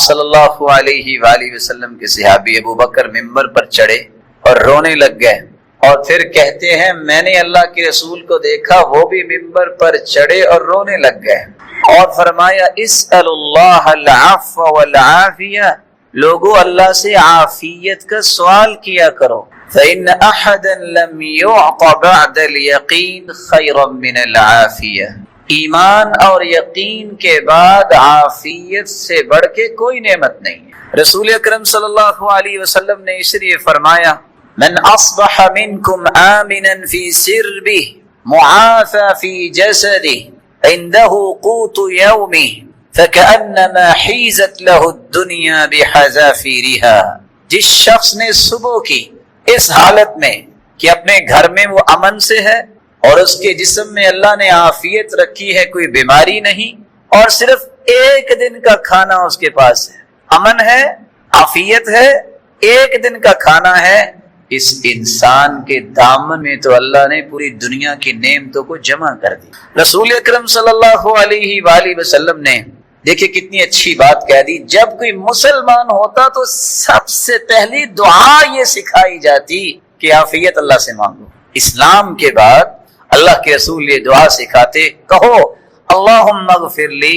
صلی اللہ علیہ وآلہ وسلم کے صحابی ابو بکر ممبر پر چڑھے اور رونے لگ گئے، اور پھر کہتے ہیں میں نے اللہ کے رسول کو دیکھا وہ بھی ممبر پر چڑھے اور رونے لگ گئے، اور فرمایا اسأل اللہ العفو والعافیہ، لوگوں اللہ سے عافیت کا سوال کیا کرو، فإن أحدا لم يعط بعد اليقین خیرا من العافیہ، ایمان اور یقین کے بعد عافیت سے بڑھ کے کوئی نعمت نہیں ہے۔ رسول اکرم صلی اللہ علیہ وسلم نے اس لیے فرمایا من اصبح منکم آمنا فی سربہ معافى فی جسدہ عنده قوت یومہ فکأنما حیزت له الدنیا بحذافیرها، جس شخص نے صبح کی اس حالت میں کہ اپنے گھر میں وہ امن سے ہے اور اس کے جسم میں اللہ نے عافیت رکھی ہے، کوئی بیماری نہیں، اور صرف ایک دن کا کھانا اس کے پاس ہے، امن ہے، عافیت ہے، ایک دن کا کھانا ہے، اس انسان کے دامن میں تو اللہ نے پوری دنیا کی نعمتوں کو جمع کر دی۔ رسول اکرم صلی اللہ علیہ وآلہ وسلم نے دیکھیں کتنی اچھی بات کہہ دی، جب کوئی مسلمان ہوتا تو سب سے پہلی دعا یہ سکھائی جاتی کہ عافیت اللہ سے مانگو۔ اسلام کے بعد اللہ کے رسول یہ دعا سکھاتے، کہو اللہم اغفر لی،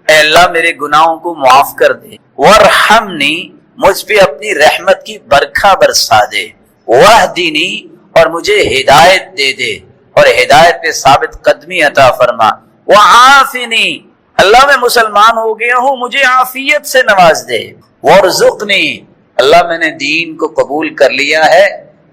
اے اللہ میرے گناہوں کو معاف کر دے، وارحمنی، مجھ پہ اپنی رحمت کی برکھا برسا دے، واہدنی، اور مجھے ہدایت دے دے اور ہدایت پہ ثابت قدمی عطا فرما، وعافنی، اللہ میں مسلمان ہو گیا ہوں مجھے عافیت سے نواز دے، وارزقنی، اللہ میں نے دین کو قبول کر لیا ہے،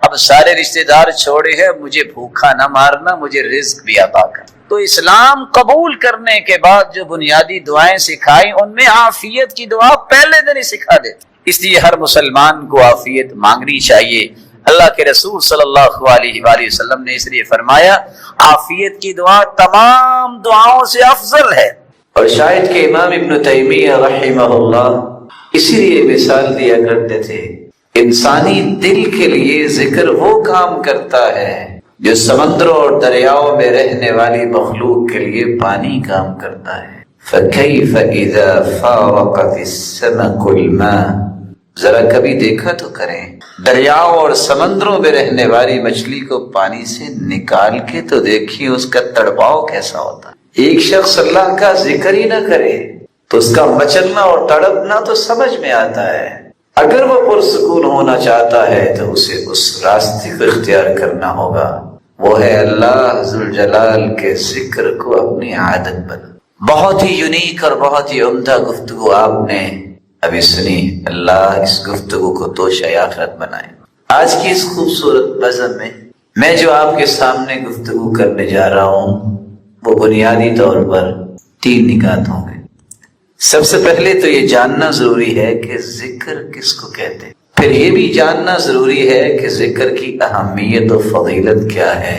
اب سارے رشتہ دار چھوڑے ہیں، مجھے بھوکا نہ مارنا، مجھے رزق بھی عطا کر۔ تو اسلام قبول کرنے کے بعد جو بنیادی دعائیں سکھائیں ان میں عافیت کی دعا پہلے دن ہی سکھا دیتے، اس لیے ہر مسلمان کو عافیت مانگنی چاہیے۔ اللہ کے رسول صلی اللہ علیہ وآلہ وسلم نے اس لیے فرمایا عافیت کی دعا تمام دعاؤں سے افضل ہے۔ اور شاید کہ امام ابن تیمیہ رحمہ اللہ اسی لیے مثال دیا کرتے تھے، انسانی دل کے لیے ذکر وہ کام کرتا ہے جو سمندروں اور دریاؤں میں رہنے والی مخلوق کے لیے پانی کام کرتا ہے۔ فَكَيْفَ إِذَا فَارَقَتِ السَّمَكُ الْمَاءَ، ذرا کبھی دیکھا تو کریں، دریاؤں اور سمندروں میں رہنے والی مچھلی کو پانی سے نکال کے تو دیکھیے اس کا تڑپاؤ کیسا ہوتا ہے۔ ایک شخص اللہ کا ذکر ہی نہ کرے تو اس کا مچلنا اور تڑپنا تو سمجھ میں آتا ہے۔ اگر وہ پرسکون ہونا چاہتا ہے تو اسے اس راستے کو اختیار کرنا ہوگا، وہ ہے اللہ ذوالجلال کے ذکر کو اپنی عادت بنا۔ بہت ہی یونیک اور بہت ہی عمدہ گفتگو آپ نے ابھی سنی، اللہ اس گفتگو کو توشہ آخرت بنائے۔ آج کی اس خوبصورت بزم میں جو آپ کے سامنے گفتگو کرنے جا رہا ہوں وہ بنیادی طور پر 3 نکات ہوں گے۔ سب سے پہلے تو یہ جاننا ضروری ہے کہ ذکر کس کو کہتے ہیں، پھر یہ بھی جاننا ضروری ہے کہ ذکر کی اہمیت و فضیلت کیا ہے،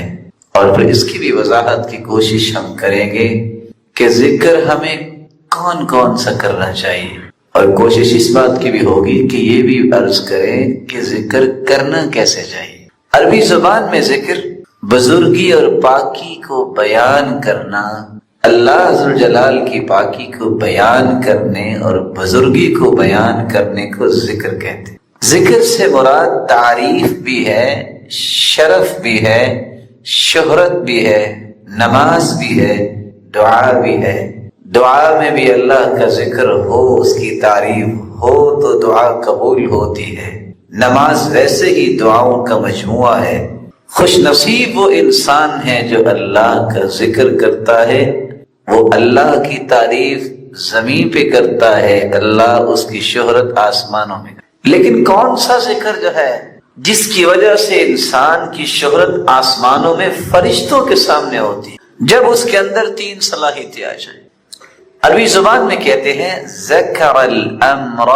اور پھر اس کی بھی وضاحت کی کوشش ہم کریں گے کہ ذکر ہمیں کون کون سا کرنا چاہیے، اور کوشش اس بات کی بھی ہوگی کہ یہ بھی عرض کریں کہ ذکر کرنا کیسے چاہیے۔ عربی زبان میں ذکر بزرگی اور پاکی کو بیان کرنا، اللہ ذوالجلال کی پاکی کو بیان کرنے اور بزرگی کو بیان کرنے کو ذکر کہتے ہیں۔ ذکر سے مراد تعریف بھی ہے، شرف بھی ہے، شہرت بھی ہے، نماز بھی ہے، دعا بھی ہے۔ دعا میں بھی اللہ کا ذکر ہو، اس کی تعریف ہو تو دعا قبول ہوتی ہے۔ نماز ویسے ہی دعاؤں کا مجموعہ ہے۔ خوش نصیب وہ انسان ہے جو اللہ کا ذکر کرتا ہے، وہ اللہ کی تعریف زمین پہ کرتا ہے، اللہ اس کی شہرت آسمانوں میں۔ لیکن کون سا ذکر جو ہے جس کی وجہ سے انسان کی شہرت آسمانوں میں فرشتوں کے سامنے ہوتی ہے، جب اس کے اندر 3 صلاحیتیں آ جائیں۔ عربی زبان میں کہتے ہیں ذکر الامر،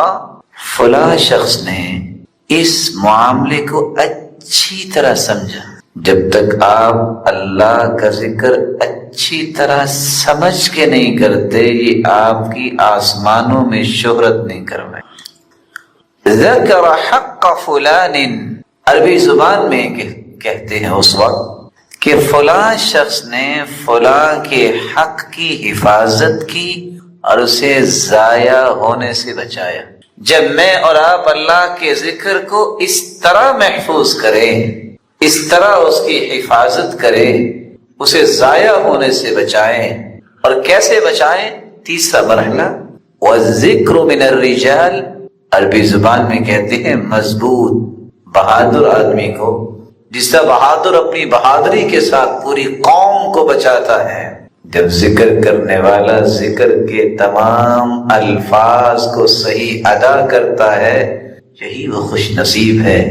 فلاں شخص نے اس معاملے کو اچھی طرح سمجھا۔ جب تک آپ اللہ کا ذکر اچھی طرح سمجھ کے نہیں کرتے، یہ آپ کی آسمانوں میں شہرت نہیں کروائے۔ ذکر حق فلان، عربی زبان میں کہتے ہیں اس وقت کہ فلاں شخص نے فلاں کے حق کی حفاظت کی اور اسے ضائع ہونے سے بچایا۔ جب میں اور آپ اللہ کے ذکر کو اس طرح محفوظ کریں، اس طرح اس کی حفاظت کریں، اسے ضائع ہونے سے بچائیں، اور کیسے بچائیں؟ تیسرا مرحلہ، وَالذِّكْرُ مِنَ الرِّجَالِ، عربی زبان میں کہتے ہیں مضبوط بہادر آدمی کو، جس طرح بہادر اپنی بہادری کے ساتھ پوری قوم کو بچاتا ہے۔ جب ذکر کرنے والا ذکر کے تمام الفاظ کو صحیح ادا کرتا ہے، یہی وہ خوش نصیب ہے۔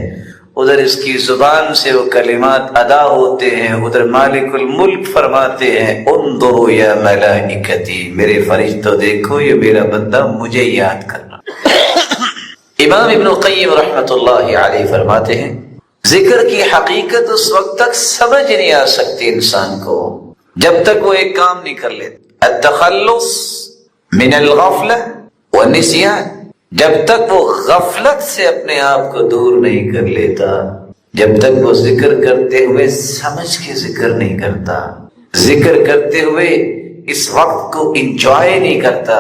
ادھر اس کی زبان سے وہ کلمات ادا ہوتے ہیں، ادھر مالک الملک فرماتے ہیں انظروا یا ملائکتی، میرے فرشتوں دیکھو یہ میرا بندہ مجھے یاد کر رہا۔ امام ابن القیم رحمۃ اللہ علیہ فرماتے ہیں ذکر کی حقیقت اس وقت تک سمجھ نہیں آ سکتی انسان کو جب تک وہ ایک کام نہیں کر لیتا، التخلص من الغفلہ والنسیان، جب تک وہ غفلت سے اپنے آپ کو دور نہیں کر لیتا، جب تک وہ ذکر کرتے ہوئے سمجھ کے ذکر نہیں کرتا، ذکر کرتے ہوئے اس وقت کو انجوائے نہیں کرتا،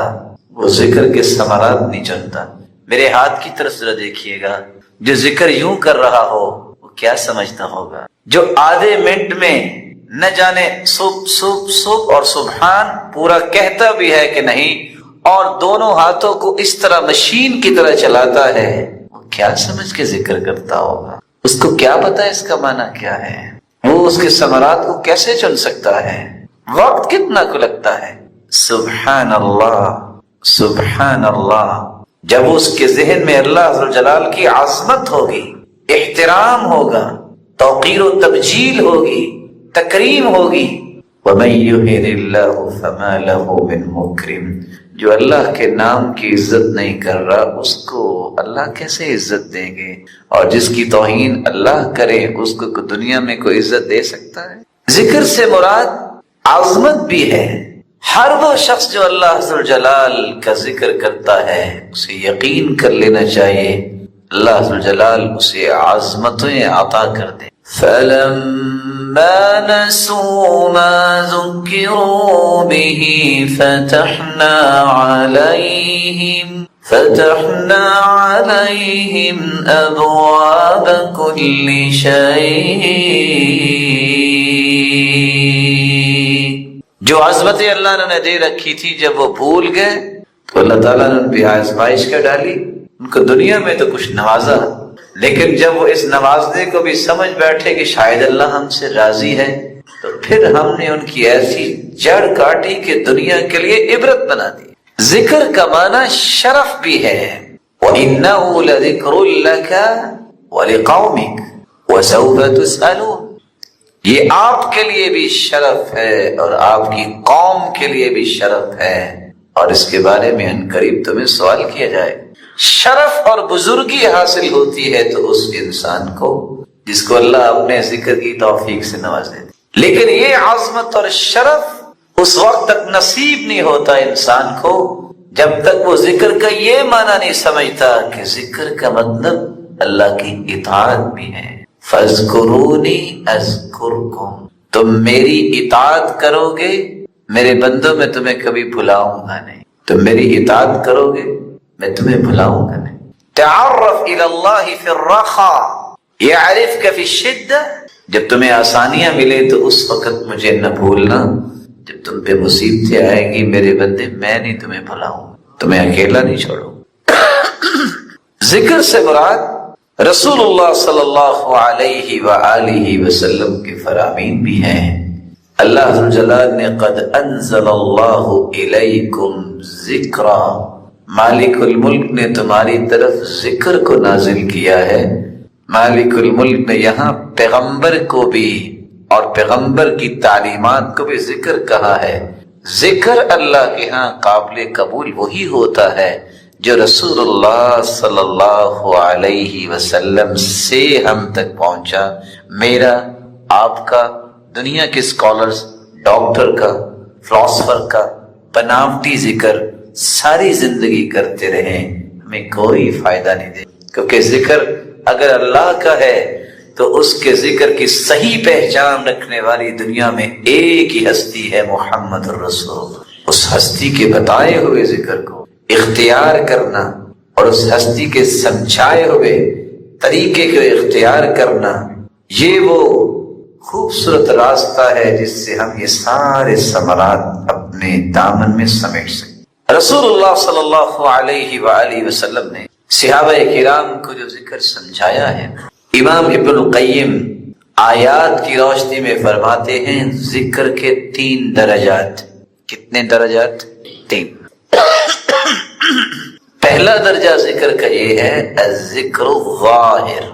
وہ ذکر کے ثمرات نہیں چنتا۔ میرے ہاتھ کی طرف ذرا دیکھیے گا، جو ذکر یوں کر رہا ہو وہ کیا سمجھتا ہوگا؟ جو آدھے منٹ میں نہ جانے صبح اور سبحان پورا کہتا بھی ہے کہ نہیں، اور دونوں ہاتھوں کو اس طرح مشین کی طرح چلاتا ہے، وہ کیا سمجھ کے ذکر کرتا ہوگا؟ اس کو کیا پتا اس کا معنی کیا ہے؟ وہ اس کے ثمرات کو کیسے چن سکتا ہے؟ وقت کتنا کو لگتا ہے؟ سبحان اللہ سبحان اللہ۔ جب اس کے ذہن میں اللہ عز و جلال کی عظمت ہوگی، احترام ہوگا، توقیر و تبجیل ہوگی، تکریم ہوگی، وَمَن يُهِنِ اللَّهُ فَمَا لَهُ مِن مُكْرِمٍ، جو اللہ کے نام کی عزت نہیں کر رہا اس کو اللہ کیسے عزت دیں گے؟ اور جس کی توہین اللہ کرے اس کو دنیا میں کوئی عزت دے سکتا ہے؟ ذکر سے مراد عظمت بھی ہے۔ ہر وہ شخص جو اللہ عز و جلال کا ذکر کرتا ہے اسے یقین کر لینا چاہیے اللہ عز و جلال اسے عظمتیں عطا کر دے۔ فَلَمَّا نَسُوا مَا ذُكِّرُوا بِهِ فَتَحْنَا عَلَيْهِمْ أَبْوَابَ كُلِّ شَيْءٍ، جو عظمتیں اللہ نے دے رکھی تھی جب وہ بھول گئے تو اللہ تعالیٰ نے ان پہ آزمائش کر ڈالی، ان کو دنیا میں تو کچھ نوازا، لیکن جب وہ اس نوازنے کو بھی سمجھ بیٹھے کہ شاید اللہ ہم سے راضی ہے تو پھر ہم نے ان کی ایسی جڑ کاٹی کہ دنیا کے لیے عبرت بنا دی۔ ذکر کا معنی شرف بھی ہے، وَإِنَّهُ لَذِكْرٌ لَكَ وَلِقَوْمِكَ وَسَوْفَ تُسْأَلُونَ، یہ آپ کے لیے بھی شرف ہے اور آپ کی قوم کے لیے بھی شرف ہے، اور اس کے بارے میں عنقریب تمہیں سوال کیا جائے۔ شرف اور بزرگی حاصل ہوتی ہے تو اس انسان کو جس کو اللہ اپنے ذکر کی توفیق سے نواز دیتے، لیکن یہ عظمت اور شرف اس وقت تک نصیب نہیں ہوتا انسان کو جب تک وہ ذکر کا یہ معنی نہیں سمجھتا کہ ذکر کا مطلب اللہ کی اطاعت بھی ہے۔ فَاذْكُرُونِي أَذْكُرْكُمْ، تم میری اطاعت کرو گے میرے بندوں میں تمہیں کبھی بھلاؤں گا نہیں، تم میری اطاعت کرو گے میں تمہیں بھلاؤں گا نہیں۔ تعرف إلى الله في الرخاء يعرفك في الشدة، جب تمہیں آسانیاں ملے تو اس وقت مجھے نہ بھولنا، جب تم پہ مصیبتیں آئیں گی میرے بندے میں نہیں تمہیں بھلاؤں، تمہیں اکیلا نہیں چھوڑوں۔ ذکر سے مراد رسول اللہ صلی اللہ علیہ وآلہ وسلم کے فرامین بھی ہیں۔ اللہ عز و جلال نے قد انزل اللہ الیکم ذکرا، مالک الملک نے تمہاری طرف ذکر کو نازل کیا ہے۔ مالک الملک نے یہاں پیغمبر کو بھی اور پیغمبر کی تعلیمات کو بھی ذکر کہا ہے۔ ذکر اللہ کے ہاں قابل قبول وہی ہوتا ہے جو رسول اللہ صلی اللہ علیہ وسلم سے ہم تک پہنچا۔ میرا، آپ کا، دنیا کے اسکالرز، ڈاکٹر کا، فلاسفر کا بناوٹی ذکر ساری زندگی کرتے رہیں ہمیں کوئی فائدہ نہیں دے، کیونکہ ذکر اگر اللہ کا ہے تو اس کے ذکر کی صحیح پہچان رکھنے والی دنیا میں ایک ہی ہستی ہے، محمد الرسول اللہ۔ اس ہستی کے بتائے ہوئے ذکر کو اختیار کرنا اور اس ہستی کے سمجھائے ہوئے طریقے کو اختیار کرنا، یہ وہ خوبصورت راستہ ہے جس سے ہم یہ سارے ثمرات اپنے دامن میں سمیٹ سکیں۔ رسول اللہ صلی اللہ علیہ وآلہ وسلم نے صحابہ کرام کو جو ذکر سمجھایا ہے، امام ابن القیم آیات کی روشنی میں فرماتے ہیں ذکر کے 3 درجات۔ کتنے درجات؟ 3۔ پہلا درجہ ذکر کا یہ ہے الذکر الظاہر،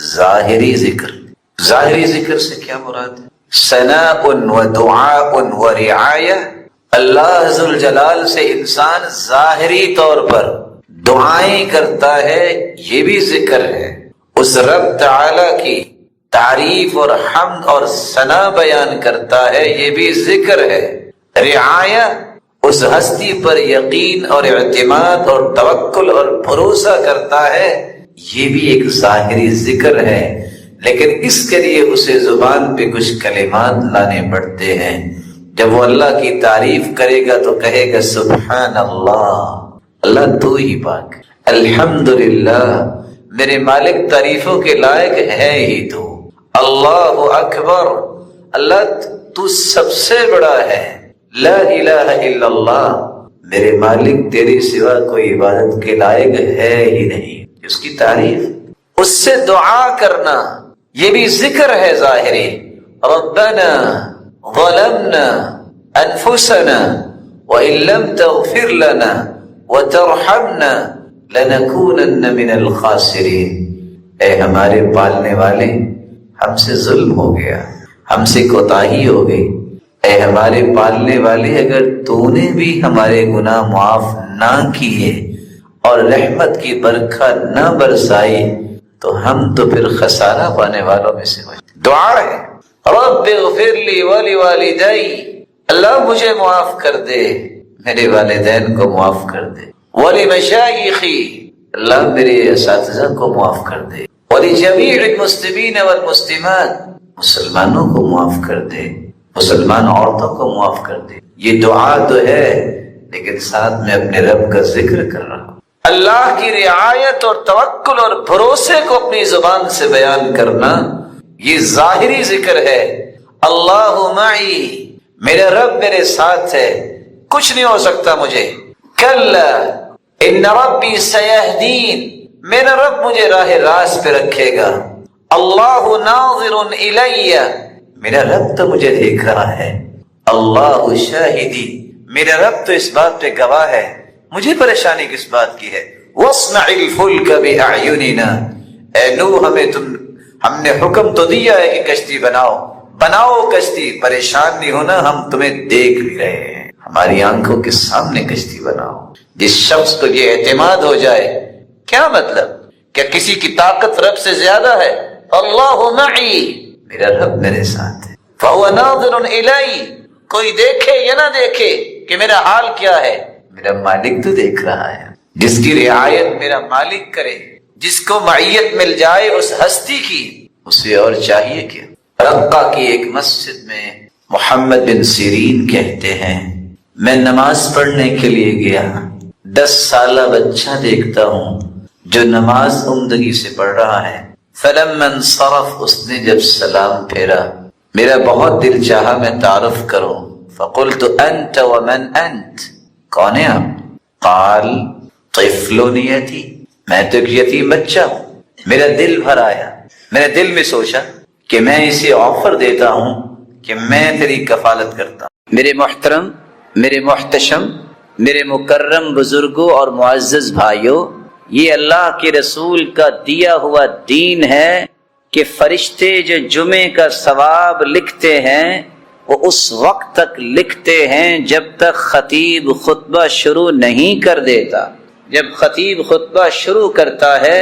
ظاہری ذکر۔ ظاہری ذکر سے کیا مراد ہے؟ ثناء و دعاء و رعایہ، اللہ ذوالجلال سے انسان ظاہری طور پر دعائیں کرتا ہے، یہ بھی ذکر ہے۔ اس رب تعالی کی تعریف اور حمد اور ثنا بیان کرتا ہے، یہ بھی ذکر ہے۔ رعایہ، اس ہستی پر یقین اور اعتماد اور توکل اور بھروسہ کرتا ہے، یہ بھی ایک ظاہری ذکر ہے، لیکن اس کے لیے اسے زبان پہ کچھ کلمات لانے پڑتے ہیں۔ جب وہ اللہ کی تعریف کرے گا تو کہے گا سبحان اللہ، اللہ تو ہی پاک، الحمدللہ، میرے مالک تعریفوں کے لائق ہے ہی تو، اللہ اکبر، اللہ تو سب سے بڑا ہے، لا الہ الا اللہ، میرے مالک تیرے سوا کوئی عبادت کے لائق ہے ہی نہیں، اس کی تعریف۔ اس سے دعا کرنا یہ بھی ذکر ہے ظاہری۔ ربنا ظلمنا انفسنا وان لم تغفر لنا وترحمنا لنکونن من الخاسرین، اے ہمارے پالنے والے، ہم سے ظلم ہو گیا، ہم سے کوتاہی ہو گئی، اے ہمارے پالنے والے، اگر تو نے بھی ہمارے گناہ معاف نہ کیے اور رحمت کی برکھا نہ برسائی تو ہم تو پھر خسارہ پانے والوں میں سے ہوئے۔ دعا ہے رب اغفر لی ولوالدی، اللہ مجھے معاف کر دے، میرے والدین کو معاف کر دے، ولمشایخی، اللہ میرے اساتذہ کو معاف کر دے، ولجمیع المسلمین والمسلمات، مسلمانوں کو معاف کر دے، مسلمان عورتوں کو معاف کر دے۔ یہ دعا تو ہے، لیکن ساتھ میں اپنے رب کا ذکر کر رہا ہوں۔ اللہ کی رعایت اور توکل اور بھروسے کو اپنی زبان سے بیان کرنا، یہ ظاہری ذکر ہے۔ اللہ معی، میرا رب میرے ساتھ ہے، کچھ نہیں ہو سکتا مجھے۔ کلا ان ربی سیہدین، میرا رب مجھے راہ راست پہ رکھے گا۔ اللہ ناظر الی، میرا رب تو مجھے دیکھ رہا ہے۔ اللہ شاہدی، میرا رب تو اس بات پہ گواہ ہے، مجھے پریشانی کس بات کی ہے۔ واصنع الفلک باعیننا، اے نوح ہم نے حکم تو دیا ہے کہ کشتی بناؤ کشتی، پریشان نہیں ہونا، ہم تمہیں دیکھ بھی رہے ہیں، ہماری آنکھوں کے سامنے کشتی بناؤ۔ جس شخص کو یہ اعتماد ہو جائے، کیا مطلب؟ کیا کسی کی طاقت رب سے زیادہ ہے؟ اللہ معی، میرا رب میرے ساتھ ہے۔ فهو ناظر الی، کوئی دیکھے یا نہ دیکھے کہ میرا حال کیا ہے، میرا مالک تو دیکھ رہا ہے۔ جس کی رعایت میرا مالک کرے، جس کو معیت مل جائے اس ہستی کی، اسے اور چاہیے کیا۔ رقہ کی ایک مسجد میں محمد بن سیرین کہتے ہیں، میں نماز پڑھنے کے لیے گیا، 10 سالہ بچہ دیکھتا ہوں جو نماز عمدگی سے پڑھ رہا ہے۔ فلما انصرف، اس نے جب سلام پھیرا، میرا بہت دل چاہا میں تعارف کروں۔ فقلت انت ومن انت، کون ہے آپ؟ قال طفل یتیم، میں تو ایک یتیم بچہ ہوں۔ میرا دل بھر آیا، میرے دل میں سوچا کہ میں اسے آفر دیتا ہوں کہ میں تیری کفالت کرتا ہوں۔ میرے محترم، میرے محتشم، میرے مکرم بزرگوں اور معزز بھائیوں، یہ اللہ کے رسول کا دیا ہوا دین ہے کہ فرشتے جو جمعے کا ثواب لکھتے ہیں وہ اس وقت تک لکھتے ہیں جب تک خطیب خطبہ شروع نہیں کر دیتا۔ جب خطیب خطبہ شروع کرتا ہے،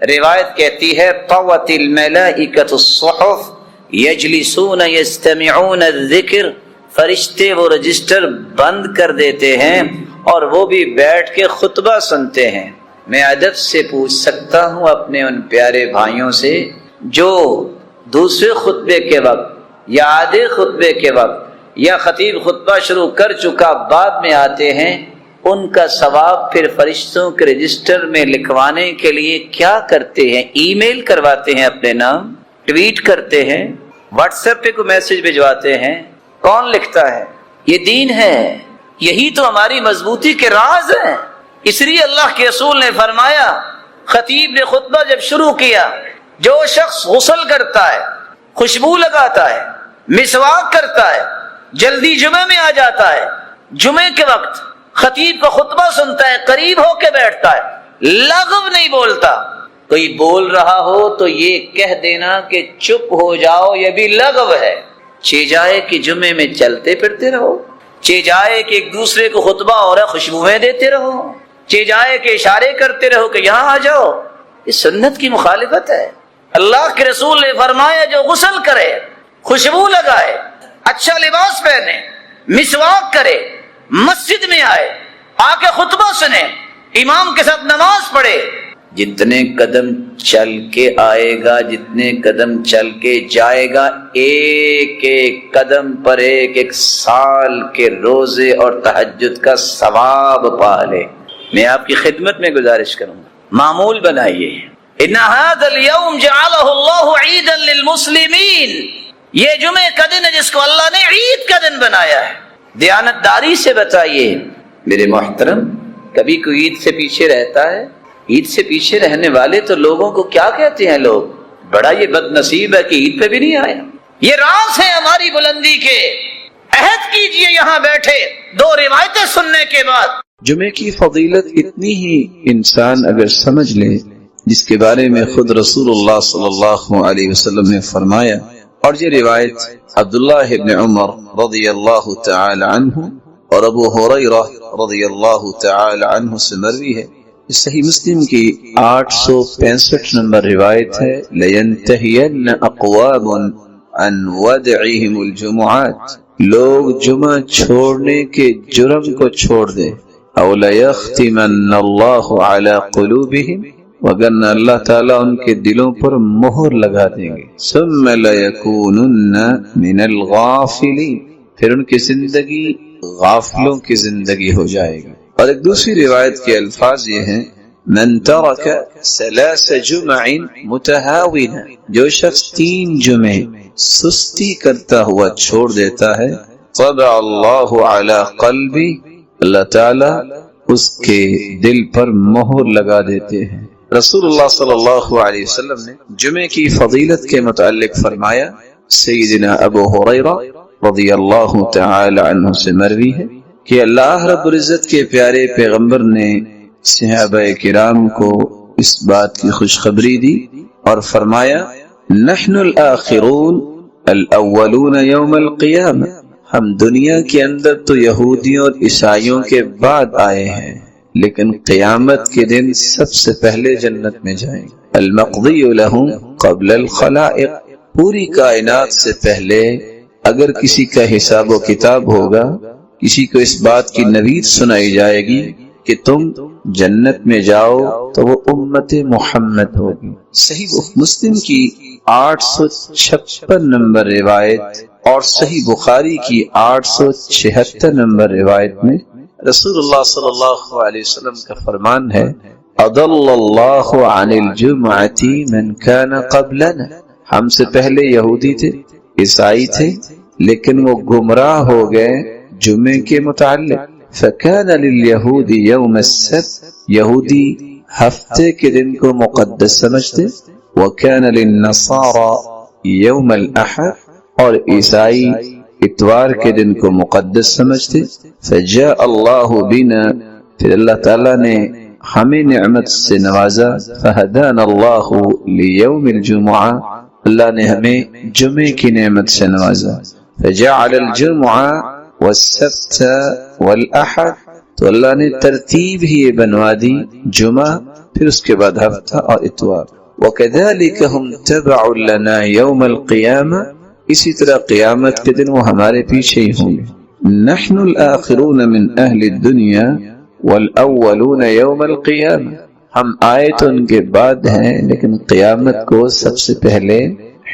روایت کہتی ہے طوت الملائکۃ الصحف یجلسون یستمعون الذکر، فرشتے وہ رجسٹر بند کر دیتے ہیں اور وہ بھی بیٹھ کے خطبہ سنتے ہیں۔ میں ادب سے پوچھ سکتا ہوں اپنے ان پیارے بھائیوں سے جو دوسرے خطبے کے وقت یا آدھے خطبے کے وقت یا خطیب خطبہ شروع کر چکا بعد میں آتے ہیں، ان کا ثواب پھر فرشتوں کے رجسٹر میں لکھوانے کے لیے کیا کرتے ہیں؟ ای میل کرواتے ہیں اپنے نام، ٹویٹ کرتے ہیں، واٹس ایپ پہ کوئی میسج بھجواتے ہیں۔ کون لکھتا ہے؟ یہ دین ہے، یہی تو ہماری مضبوطی کے راز ہیں۔ اس لیے اللہ کے رسول نے فرمایا، خطیب نے خطبہ جب شروع کیا، جو شخص غسل کرتا ہے، خوشبو لگاتا ہے، مسواک کرتا ہے، جلدی جمعے میں آ جاتا ہے، جمعے کے وقت خطیب کا خطبہ سنتا ہے، قریب ہو کے بیٹھتا ہے، لغو نہیں بولتا۔ کوئی بول رہا ہو تو یہ کہہ دینا کہ چپ ہو جاؤ، یہ بھی لغو ہے۔ چہ جائے کہ جمعے میں چلتے پھرتے رہو، چہ جائے کہ ایک دوسرے کو خطبہ اور خوشبوئیں دیتے رہو، چہ جائے کہ اشارے کرتے رہو کہ یہاں آ جاؤ، یہ سنت کی مخالفت ہے۔ اللہ کے رسول نے فرمایا، جو غسل کرے، خوشبو لگائے، اچھا لباس پہنے، مسواک کرے، مسجد میں آئے، آ کے خطبہ سنے، امام کے ساتھ نماز پڑھے، جتنے قدم چل کے آئے گا، جتنے قدم چل کے جائے گا، ایک ایک قدم پر ایک ایک سال کے روزے اور تہجد کا ثواب پا لے۔ میں آپ کی خدمت میں گزارش کروں گا، معمول بنائیے۔ ان هذا اليوم جعله الله عيدا للمسلمين، یہ جمعے کا دن ہے جس کو اللہ نے عید کا دن بنایا ہے۔ دیانتداری سے بتائیے میرے محترم، کبھی کوئی عید سے پیچھے رہتا ہے؟ عید سے پیچھے رہنے والے تو لوگوں کو کیا کہتے ہیں لوگ؟ بڑا یہ بد نصیب ہے کہ عید پہ بھی نہیں آیا۔ یہ راز ہے ہماری بلندی کے۔ عہد کیجئے یہاں بیٹھے 2 روایتیں سننے کے بعد۔ جمعے کی فضیلت اتنی ہی انسان اگر سمجھ لے، جس کے بارے میں خود رسول اللہ صلی اللہ علیہ وسلم نے فرمایا، اور یہ روایت عبداللہ ابن عمر رضی اللہ تعالی عنہ اور ابو ہریرہ رضی اللہ تعالی عنہ سے مروی ہے۔ صحیح مسلم کی 865 نمبر روایت ہے، لَيَنْتَهِيَنَّ أَقْوَامٌ عَنْ وَدْعِهِمُ الْجُمُعَاتِ، لوگ جمعہ چھوڑنے کے جرم کو چھوڑ دیں، أَوْ لَيَخْتِمَنَّ اللَّهُ عَلَى قُلُوبِهِمْ، وگرنہ اللہ تعالیٰ ان کے دلوں پر مہر لگا دیں گے، ثُمَّ لَيَكُونُنَّ مِنَ الْغَافِلِينَ، پھر ان کی زندگی غافلوں کی زندگی ہو جائے گی۔ اور ایک دوسری روایت کے الفاظ یہ ہیں، من ترک 3 جمع متہاونا، جو شخص 3 جمعے سستی کرتا ہوا چھوڑ دیتا ہے، طبع اللہ علی قلبی، اللہ تعالی اس کے دل پر مہر لگا دیتے ہیں۔ رسول اللہ صلی اللہ علیہ وسلم نے جمعے کی فضیلت کے متعلق فرمایا، سیدنا ابو ہریرہ رضی اللہ تعالی عنہ سے مروی ہے کہ اللہ رب العزت کے پیارے پیغمبر نے صحابہ کرام کو اس بات کی خوشخبری دی اور فرمایا، نحن الآخرون الاولون یوم القیامہ، ہم دنیا کے اندر تو یہودیوں اور عیسائیوں کے بعد آئے ہیں، لیکن قیامت کے دن سب سے پہلے جنت میں جائیں گے۔ المقضی لہم قبل الخلائق، پوری کائنات سے پہلے اگر کسی کا حساب و کتاب ہوگا، کسی کو اس بات کی نوید سنائی جائے گی کہ تم جنت میں جاؤ، تو وہ امت محمد ہوگی۔ صحیح مسلم کی 856 نمبر روایت اور صحیح بخاری کی 876 نمبر روایت میں رسول اللہ صلی اللہ علیہ وسلم کا فرمان ہے، اضل اللہ عن الجمعۃ من کان قبلنا، ہم سے پہلے یہودی تھے، عیسائی تھے، لیکن وہ گمراہ ہو گئے جمعے کے متعلق۔ فکان لليہود یوم السبت، یہودی ہفتے کے دن کو مقدس سمجھتے، وکان للنصارى یوم الاحد، اور عیسائی اتوار کے دن کو مقدس سمجھتے۔ فجاء اللہ بنا، پھر اللہ تعالیٰ نے ہمیں نعمت سے نوازا، فہدانا اللہ لیوم الجمعہ، اللہ نے ہمیں جمعے کی نعمت سے نوازا۔ فجعل الجمعہ والسبت والاحد، تو اللہ نے ترتیب ہی بنوا دی، جمعہ پھر اس کے بعد ہفتہ اور اتوار۔ وَكَذَلِكَ هُمْ تَبَعٌ لَنَا يَوْمَ الْقِيَامَةِ، اسی طرح قیامت کے دن وہ ہمارے پیچھے ہی ہوں گے۔ نحن الآخرون من اہل الدنیا والاولون یوم القیامہ، ہم آئے تو ان کے بعد ہیں، لیکن قیامت کو سب سے پہلے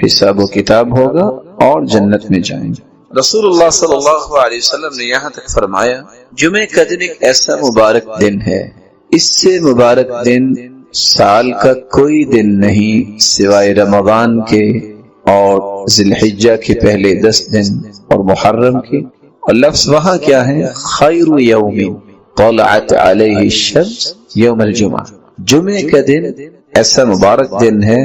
حساب و کتاب ہوگا اور جنت میں جائیں گے۔ رسول اللہ صلی اللہ علیہ وسلم نے یہاں تک فرمایا جمعے کا دن ایک ایسا مبارک دن ہے، اس سے مبارک دن سال کا کوئی دن نہیں سوائے رمضان کے اور ذی الحجہ کے پہلے 10 دن اور محرم کے۔ اور لفظ وہاں کیا ہے؟ خیر یوم طلعت علیہ الشمس یوم الجمعہ، جمعے کا دن ایسا مبارک دن ہے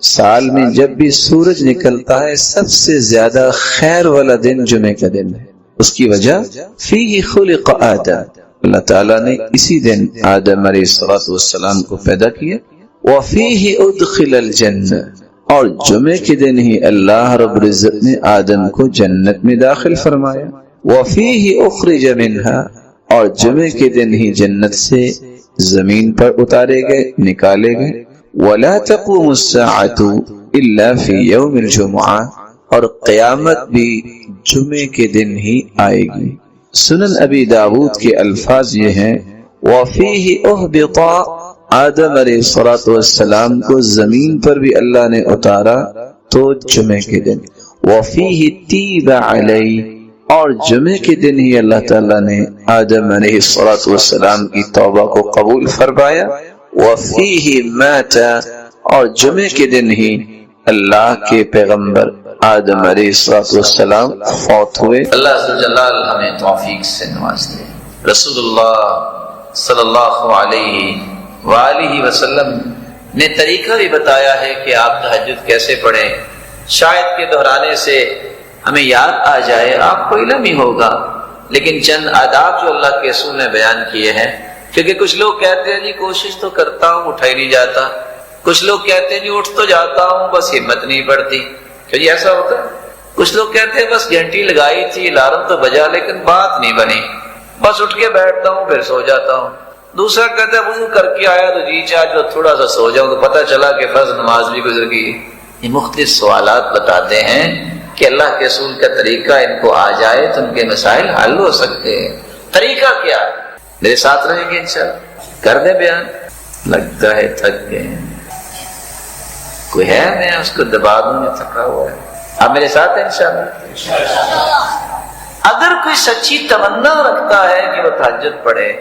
سال میں جب بھی سورج نکلتا ہے سب سے زیادہ خیر والا دن جمعے کا دن ہے۔ اس کی وجہ فیہ خلق آدم، اللہ تعالیٰ نے اسی دن آدم علیہ السلام کو پیدا کیا۔ وفیہ ادخل الجنہ، اور جمعے کے دن ہی اللہ رب العزت نے آدم کو جنت میں داخل فرمایا۔ وفیہ اخرج منہا، اور جمعے کے دن ہی جنت سے زمین پر اتارے گئے، نکالے گئے۔ ولا تقوم الساعة الا في يوم الجمعہ، اور قیامت بھی جمعے کے دن ہی آئے گی۔ سنن ابی داود کے الفاظ یہ ہیں وفیہ اہبط، آدم علیہ السلام کو زمین پر بھی اللہ نے اتارا تو جمعے کے دن۔ وفیہ تیب علیہ، اور جمعے کے دن ہی اللہ تعالیٰ نے آدم علیہ السلام کی توبہ کو قبول فرمایا۔ وفیہ مات، اور جمعے کے دن ہی اللہ کے پیغمبر آدم علیہ السلام فوت ہوئے۔ اللہ عز و جلال ہمیں توفیق سے نواز دے۔ رسول اللہ صلی اللہ علیہ وآلہ وسلم نے طریقہ بھی بتایا ہے کہ آپ تہجد کیسے پڑھیں، شاید کہ دہرانے سے ہمیں یاد آ جائے، آپ کو علم ہی ہوگا، لیکن چند آداب جو اللہ کے رسول نے بیان کیے ہیں، کیونکہ کچھ لوگ کہتے ہیں جی کوشش تو کرتا ہوں اٹھا ہی نہیں جاتا، کچھ لوگ کہتے ہیں جی اٹھ تو جاتا ہوں بس ہمت نہیں پڑتی، کہ جی ایسا ہوتا ہے۔ کچھ لوگ کہتے ہیں بس گھنٹی لگائی تھی، الارم تو بجا لیکن بات نہیں بنی، بس اٹھ کے بیٹھتا ہوں پھر سو جاتا ہوں۔ دوسرا کہتا ہے وضو کر کے آیا تو جی چاہ جو تھوڑا سا سو جاؤں تو پتہ چلا کہ فرض نماز بھی گزر گئی۔ یہ مختلف سوالات بتاتے ہیں کہ اللہ کے رسول کا طریقہ ان کو آ جائے تو ان کے مسائل حل ہو سکتے ہیں۔ طریقہ کیا ہے؟ میرے ساتھ رہیں گے انشاءاللہ، کر دیں بیان۔ لگتا ہے تھک گئے، کوئی ہے میں اس کو دبا دوں میں تھکا ہوا ہے؟ آپ میرے ساتھ ہیں انشاءاللہ۔ اگر کوئی سچی تمنا رکھتا ہے کہ وہ تہجد پڑھے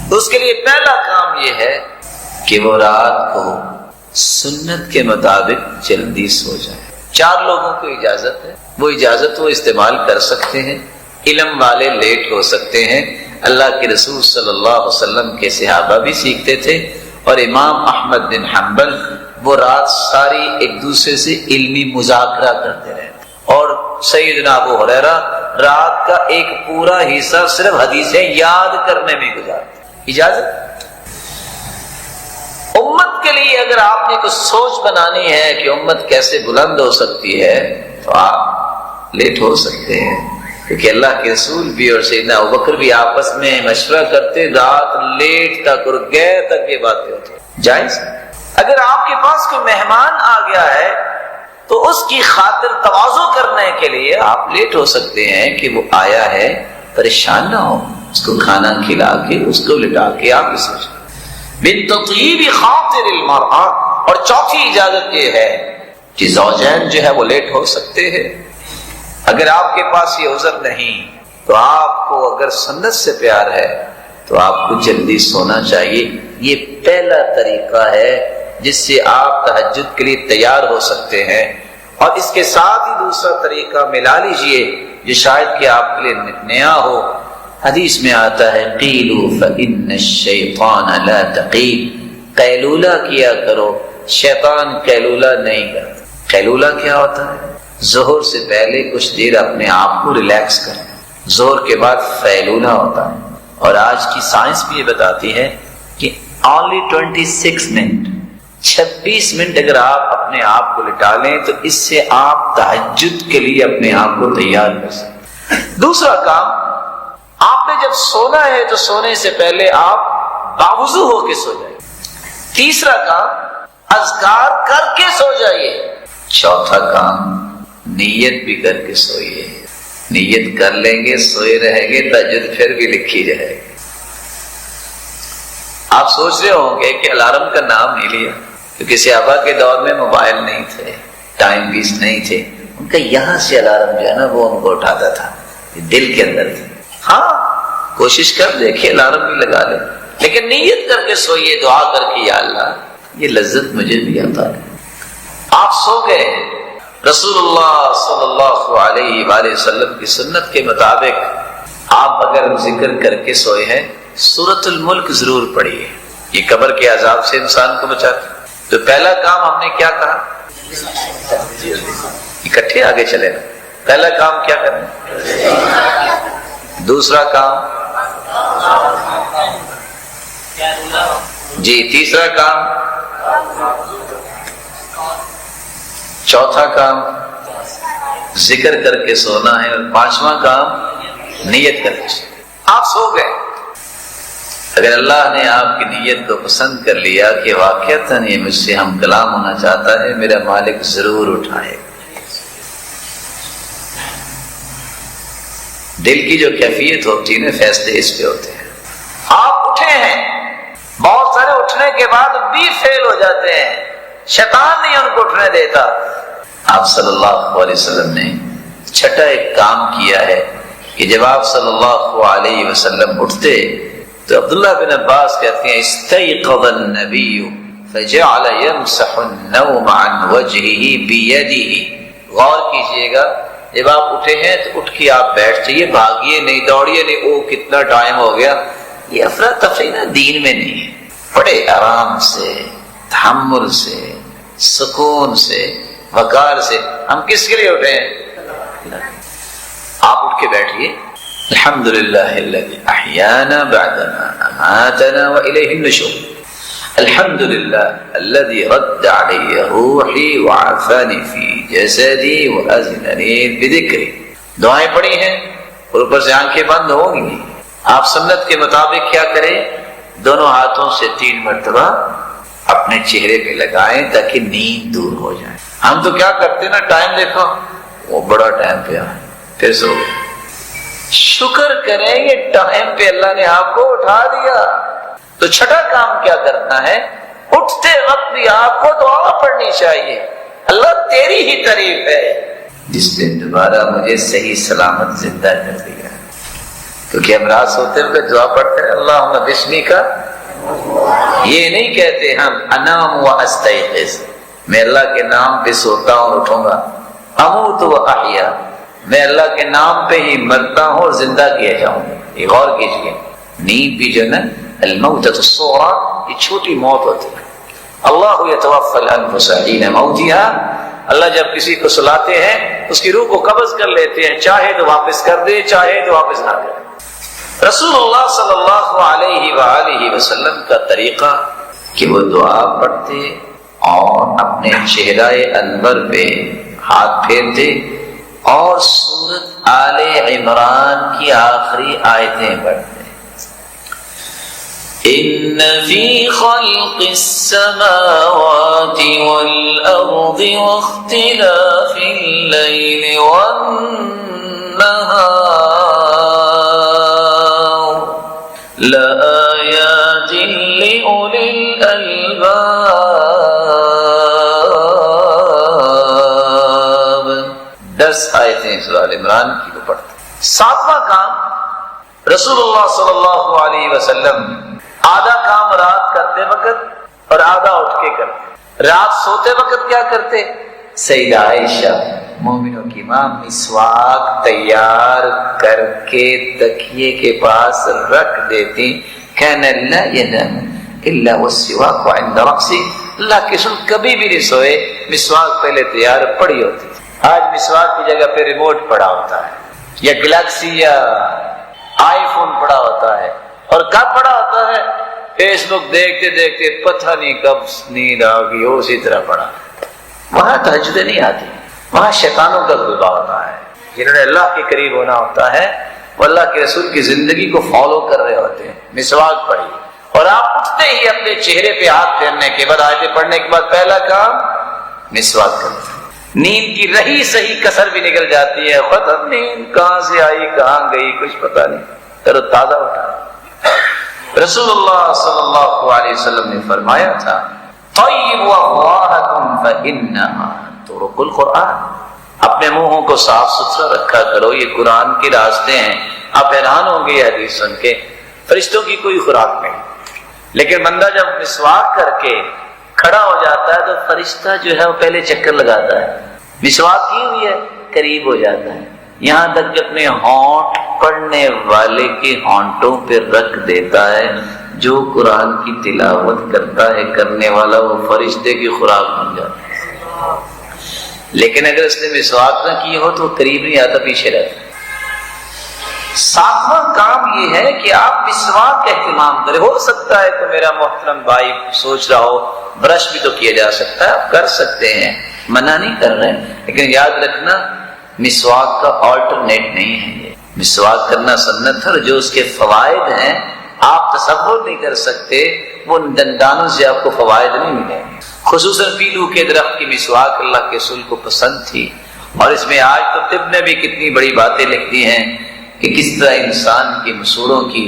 تو اس کے لیے پہلا کام یہ ہے کہ وہ رات کو سنت کے مطابق جلدی سو جائے۔ 4 لوگوں کو اجازت ہے، وہ اجازت وہ استعمال کر سکتے ہیں۔ علم والے لیٹ ہو سکتے ہیں، اللہ کے رسول صلی اللہ علیہ وسلم کے صحابہ بھی سیکھتے تھے، اور امام احمد بن حنبل وہ رات ساری ایک دوسرے سے علمی مذاکرہ کرتے رہے، اور سیدنا ابو ہریرہ رات کا ایک پورا حصہ صرف حدیثیں یاد کرنے میں گزارتے۔ اجازت امت کے لیے اگر آپ نے کچھ سوچ بنانی ہے کہ امت کیسے بلند ہو سکتی ہے تو آپ لیٹ ہو سکتے ہیں، کیونکہ اللہ کے رسول بھی اور سیدنا ابوبکر بھی آپس میں مشورہ کرتے، رات لیٹ تک اور گئے تک یہ باتیں ہوتی۔ جائز اگر آپ کے پاس کوئی مہمان آ گیا ہے تو اس کی خاطر تواضع کرنے کے لیے آپ لیٹ ہو سکتے ہیں کہ وہ آیا ہے، پریشان نہ ہو، اس کو کھانا کھلا کے اس کو لٹا کے آپ اسے بالتطیب خاطر المرأة۔ اور چوتھی اجازت یہ ہے کہ زوجین جو ہے وہ لیٹ ہو سکتے ہیں۔ اگر آپ کے پاس یہ عذر نہیں تو آپ کو اگر سنت سے پیار ہے تو آپ کو جلدی سونا چاہیے۔ یہ پہلا طریقہ ہے جس سے آپ تہجد کے لیے تیار ہو سکتے ہیں، اور اس کے ساتھ ہی دوسرا طریقہ ملا لیجئے جو شاید کہ آپ کے لیے نیا ہو۔ حدیث میں آتا ہے قیلوا فإن الشیطان لا تقیل، قیلولہ کیا کرو، شیطان قیلولہ نہیں کرتا۔ قیلولہ کیا ہوتا ہے؟ ظہر سے پہلے کچھ دیر اپنے آپ کو ریلیکس کرنا، ظہر کے بعد فیلولہ ہوتا ہے۔ اور آج کی سائنس بھی یہ بتاتی ہے کہ only 26 منٹ 26 منٹ اگر آپ اپنے آپ کو لٹا لیں تو اس سے آپ تہجد کے لیے اپنے آپ کو تیار کر سکتے۔ دوسرا کام، آپ نے جب سونا ہے تو سونے سے پہلے آپ باوضو ہو کے سو جائیں۔ تیسرا کام، اذکار کر کے سو جائیے۔ چوتھا کام، نیت بھی کر کے سوئیے۔ نیت کر لیں گے، سوئے رہیں گے، تہجد پھر بھی لکھی جائے گی۔ آپ سوچ رہے ہوں گے کہ الارم کا نام نہیں لیا، کیونکہ صحابہ کے دور میں موبائل نہیں تھے، ٹائم پیس نہیں تھے، ان کہ یہاں سے الارم جو ہے نا وہ ان کو اٹھاتا تھا، دل کے اندر تھا۔ ہاں کوشش کر دیکھیے الارم بھی لگا لے، لیکن نیت کر کے سوئیے، دعا کر کے یا اللہ یہ لذت مجھے بھی عطا کر۔ آپ سو گئے، رسول اللہ صلی اللہ علیہ وآلہ وسلم کی سنت کے مطابق آپ اگر ذکر کر کے سوئے ہیں سورۃ الملک ضرور پڑھیے، یہ قبر کے عذاب سے انسان کو بچاتی۔ تو پہلا کام ہم نے کیا کہا؟ اکٹھے آگے چلے نا۔ پہلا کام کیا کرنا؟ دوسرا کام جی، تیسرا کام، چوتھا کام ذکر کر کے سونا ہے، اور پانچواں کام نیت کر کے سونا۔ آپ سو گئے، اگر اللہ نے آپ کی نیت کو پسند کر لیا کہ واقعتاً یہ مجھ سے ہم کلام ہونا چاہتا ہے، میرا مالک ضرور اٹھائے۔ دل کی جو کیفیت ہوتی ہے نا، فیصلے اس پہ ہوتے ہیں۔ آپ اٹھے ہیں، بہت سارے اٹھنے کے بعد بھی فیل ہو جاتے ہیں، شیطان نہیں ان کو اٹھنے دیتا۔ آپ صلی اللہ علیہ وسلم نے چھٹا ایک کام کیا ہے کہ جب آپ صلی اللہ علیہ وسلم اٹھتے تو عبداللہ بن عباس کہتے ہیں استيقظ النبی فجعل يمسح النوم عن وجهه بيده۔ غور کیجئے گا، جب آپ اٹھے ہیں تو اٹھ کے آپ بیٹھ جائیے، بھاگیے نہیں، دوڑیے نہیں، او کتنا ٹائم ہو گیا۔ یہ افراتفری نا دین میں نہیں ہے، بڑے آرام سے، تحمل سے، سکون سے، وقار سے۔ ہم کس کے لیے اٹھے ہیں؟ آپ اٹھ کے بیٹھیے، الحمدللہ الذی احیانا بعدما اماتنا والیہ النشور، الحمدللہ الذی رد علی روحی وعافانی فی جسدی واذننی بذکری۔ دعائیں پڑھی ہیں اور اوپر سے آنکھیں بند ہوں گی۔ آپ سنت کے مطابق کیا کریں؟ دونوں ہاتھوں سے 3 مرتبہ اپنے چہرے پہ لگائیں تاکہ نیند دور ہو جائے۔ ہم تو کیا کرتے نا، ٹائم دیکھو وہ بڑا ٹائم پہ آئے پھر سو گئے۔ شکر کریں یہ ٹائم پہ اللہ نے آپ کو اٹھا دیا۔ تو چھٹا کام کیا کرنا ہے؟ اٹھتے وقت بھی آپ کو دعا پڑھنی چاہیے، اللہ تیری ہی تعریف ہے جس نے دوبارہ مجھے صحیح سلامت زندہ کر دیا۔ کیونکہ ہم رات سوتے ہوئے دعا پڑھتے ہیں اللہم بسمک، یہ نہیں کہتے ہم انام و استیقظ، میں اللہ کے نام پہ سوتا ہوں اور اٹھوں گا، اموت و احیا، میں اللہ کے نام پہ ہی مرتا ہوں اور زندہ کیا جاؤں گا۔ یہ غور کیجیے، نیند بھی جو نا الموتۃ الصغریٰ، یہ چھوٹی موت ہوتی ہے۔ اللہ یتوفی الانفس حین موتها، اللہ جب کسی کو سلاتے ہیں اس کی روح کو قبض کر لیتے ہیں، چاہے تو واپس کر دے، چاہے تو واپس نہ کرے۔ رسول اللہ صلی اللہ علیہ وآلہ وسلم کا طریقہ کہ وہ دعا پڑھتے اور اپنے چہرہ انور پہ ہاتھ پھیرتے اور سورۃ آل عمران کی آخری آیتیں پڑھتے۔ ان فی خلق السماوات والارض واختلاف اللیل والنہار لآیات لأولی الالباب۔ 10 آیتیں سورہ آل عمران کی وہ پڑھتے۔ 7واں کام، رسول اللہ صلی اللہ علیہ وسلم آدھا کام رات کرتے وقت اور آدھا اٹھ کے کرتے۔ رات سوتے وقت کیا کرتے؟ سیدہ عائشہ مومنوں کی ماں مسواک تیار کر کے تکیے کے پاس رکھ دیتی، کان لا ینام الا والسواک عند رأسی، اللہ کے رسول کبھی بھی نہیں سوئے مسواک پہلے تیار پڑی ہوتی تھی۔ آج مسواک کی جگہ پہ ریموٹ پڑا ہوتا ہے، یا گلیکسی یا آئی فون پڑا ہوتا ہے، اور کب پڑا ہوتا ہے؟ فیس بک دیکھتے دیکھتے پتہ نہیں کب نیند آ گئی ہو، اسی طرح پڑا۔ وہاں تہجد نہیں آتی، وہاں شیطانوں کا غلبہ ہوتا ہے۔ جنہوں نے اللہ کے قریب ہونا ہوتا ہے وہ اللہ کے رسول کی زندگی کو فالو کر رہے ہوتے ہیں۔ مسواک پڑھی، اور آپ اٹھتے ہی اپنے چہرے پہ ہاتھ پھیرنے کے بعد، آیتیں پڑھنے کے بعد پہلا کام مسواک کرتے ہیں۔ نیند کی رہی صحیح کسر بھی نکل جاتی ہے، ختم نیند کہاں سے آئی کہاں گئی کچھ پتہ نہیں، تر تازہ اٹھا۔ رسول اللہ صلی اللہ علیہ وسلم نے فرمایا تھا طیبوا ارواحکم فانہا طرق القرآن، اپنے منہوں کو صاف ستھرا رکھا کرو، یہ قرآن کے راستے ہیں۔ آپ حیران ہوں گے یہ حدیث سن کے، فرشتوں کی کوئی خوراک نہیں، لیکن بندہ جب مسواک کر کے کھڑا ہو جاتا ہے تو فرشتہ جو ہے وہ پہلے چکر لگاتا ہے، مسواک کی ہوئی ہے قریب ہو جاتا ہے، یہاں تک کہ اپنے ہونٹ پڑھنے والے کے ہونٹوں پہ رکھ دیتا ہے۔ جو قرآن کی تلاوت کرتا ہے کرنے والا، وہ فرشتے کی خوراک بن جاتا ہے۔ لیکن اگر اس نے مسواک نہ کی ہو تو قریب نہیں آتا، پیچھے رہتا ہے۔ ساتواں کام یہ ہے کہ آپ مسواک کا اہتمام کریں۔ ہو سکتا ہے کہ میرا محترم بھائی سوچ رہا ہو برش بھی تو کیا جا سکتا ہے، آپ کر سکتے ہیں، منع نہیں کر رہے ہیں، لیکن یاد رکھنا مسواک کا آلٹرنیٹ نہیں ہے یہ۔ مسواک کرنا سنت ہے، اور جو اس کے فوائد ہیں آپ تصور نہیں کر سکتے، وہ دندانوں سے آپ کو فوائد نہیں ملیں گے۔ خصوصاً پیلو کے درخت کی مسواک اللہ کے رسول کو پسند تھی، اور اس میں آج تو طب نے بھی کتنی بڑی باتیں لکھ دی ہیں کہ کس طرح انسان کے مسوڑوں کی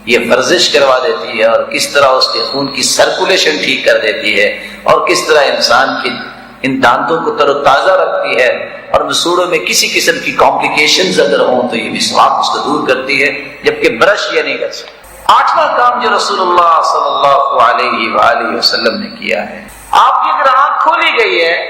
یہ ورزش کروا دیتی ہے، اور کس طرح اس کے خون کی سرکولیشن ٹھیک کر دیتی ہے، اور کس طرح انسان کی ان دانتوں کو تر و تازہ رکھتی ہے، اور مسوڑوں میں کسی قسم کی کمپلیکیشنز اگر ہوں تو یہ مسواک اس کو دور کرتی ہے، جبکہ برش یہ نہیں کر سکتا۔ آٹھواں کام جو رسول اللہ صلی اللہ علیہ وآلہ وسلم نے کیا ہے، آپ کی اگر آنکھ کھولی گئی ہے